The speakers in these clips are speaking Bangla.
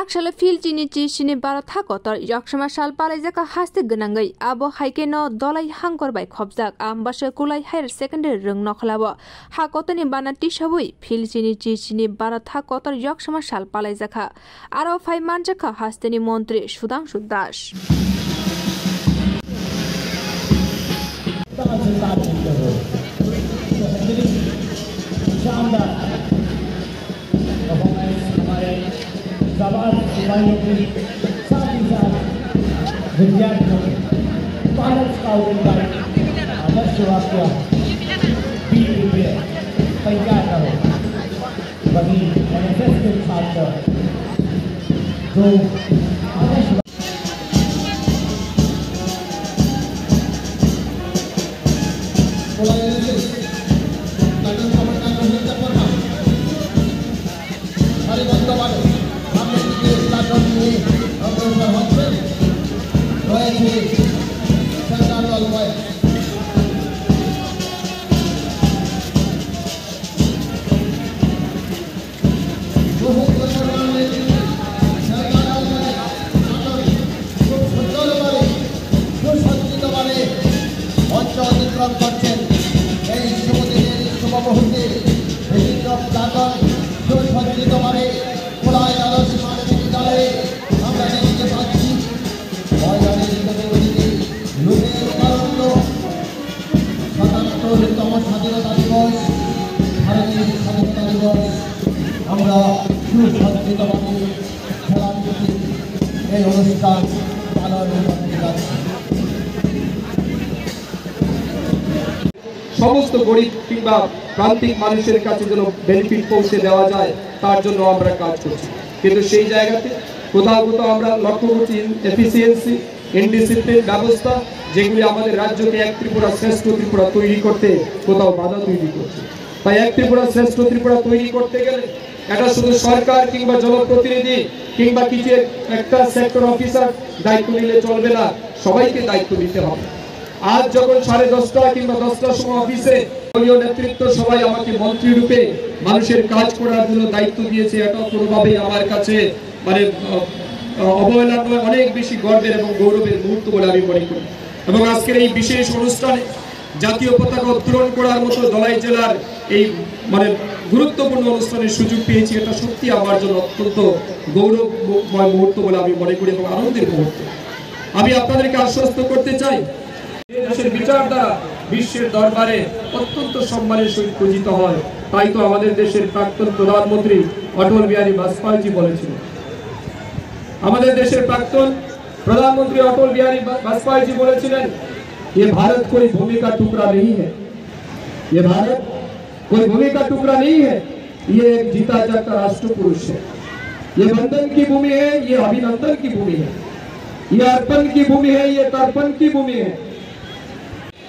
Yakshal fil chini chi shini baratha kotor yaksama shal palai jaka haste ganangai abo haike no dolai hangkor bai khobjak ambashe kulai higher secondary rung nokhlabo ha kotoni bana tishabui fil chini chi shini baratha kotor yaksama shal palai jaka aro phai manjaka hasteni montri Sudhanshu Das सवाल सिपाहियों के साथ ही साथ विद्यार्थियों पालक स्काउटिंग का आदर्श वाक्य बी प्रिपेयर तैयार करो वही एनएसएस के छात्र जो आदर्श সমস্ত গরিব কিংবা প্রান্তিক মানুষের কাছে যেন বেনিফিট পৌঁছে দেওয়া যায় তার জন্য আমরা কাজ করছি কিন্তু সেই জায়গাতে কোথাও কোথাও আমরা লক্ষ্য করছি এফিসিয়েন্সি ইনডিসিপ্লিন ব্যবস্থা যেগুলি আমাদের রাজ্যকে এক ত্রিপুরা শ্রেষ্ঠ ত্রিপুরা তৈরি করতে কোথাও বাধা তৈরি করছে তাই এক ত্রিপুরা শ্রেষ্ঠ ত্রিপুরা তৈরি করতে গেলে এটা শুধু সরকার কিংবা জনপ্রতিনিধি কিংবা কিছু একটা সেক্টর অফিসার দায়িত্ব নিলে চলবে না সবাইকে দায়িত্ব নিতে হবে আজ যখন 10:30 কিংবা 10টার সময় অফিসে দলীয় নেতৃত্ব সবাই আমাকে মন্ত্রী রূপে মানুষের কাজ করার জন্য দায়িত্ব দিয়েছে এটা কোনোভাবেই আমার কাছে মানে অবহেলা নয় অনেক বেশি গর্বের এবং গৌরবের মুহূর্ত বলে আমি মনে করি এবং আজকের এই বিশেষ অনুষ্ঠানে জাতীয় পতাকা উত্তোলন করার মতো ধলাই জেলার এই মানে গুরুত্বপূর্ণ অনুষ্ঠানের সুযোগ পেয়েছি এটা সত্যি আমার জন্য অত্যন্ত গৌরবময় মুহূর্ত বলে আমি মনে করি এবং আনন্দের মুহূর্ত আমি আপনাদেরকে আশ্বস্ত করতে চাই দেশের বিচারধারা বিশ্বের দরবারে অত্যন্ত সম্মানের সহিত পূজিত হয় তাই তো আমাদের দেশের প্রাক্তন প্রধানমন্ত্রী অটল বিহারী বাজপেয়ী বলেছিলেন আমাদের দেশের প্রাক্তন प्रधानमंत्री अटल बिहारी वाजपेयी जी बोले ये भारत कोई भूमि का टुकड़ा नहीं है ये भारत कोई भूमि का टुकड़ा नहीं है ये एक जीता जागता राष्ट्र पुरुष है ये बंधन की भूमि है ये अभिनंदन की भूमि है ये अर्पण की भूमि है ये तर्पण की भूमि है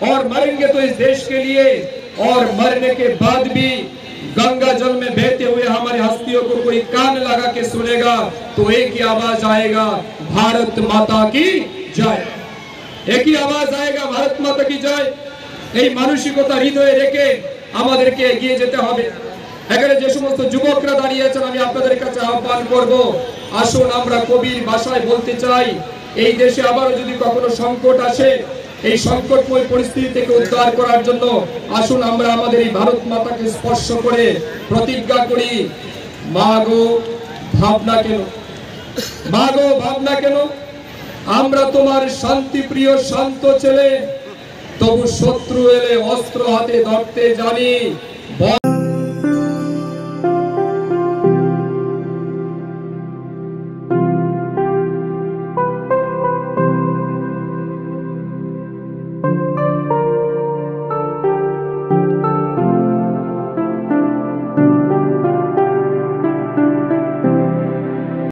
और मरेंगे तो इस देश के लिए और मरने के बाद भी गंगा जल में बहते हुए हमारी हस्तियों को कोई कान लगा के सुनेगा तो एक ही आवाज आएगा भारत माता की जय एक ही आवाज आएगा भारत माता की जय এই মানসিকতা হৃদয়ে রেখে আমাদেরকে এগিয়ে যেতে হবে এখানে যে সমস্ত যুবকরা দাঁড়িয়ে আছেন আমি আপনাদের কাছে আহ্বান করব আসুন আমরা কবির ভাষায় বলতে চাই এই দেশে আবারো যদি কখনো সংকট আসে এই সংকটময় পরিস্থিতি থেকে উদ্ধার করার জন্য আসুন আমরা আমাদের এই ভারত মাতাকে স্পর্শ করে প্রতিজ্ঞা করি মাগো ভাবনা কেন আমরা তোমার শান্তি প্রিয় শান্ত ছেলে তবু শত্রু এলে অস্ত্র হাতে ধরতে জানি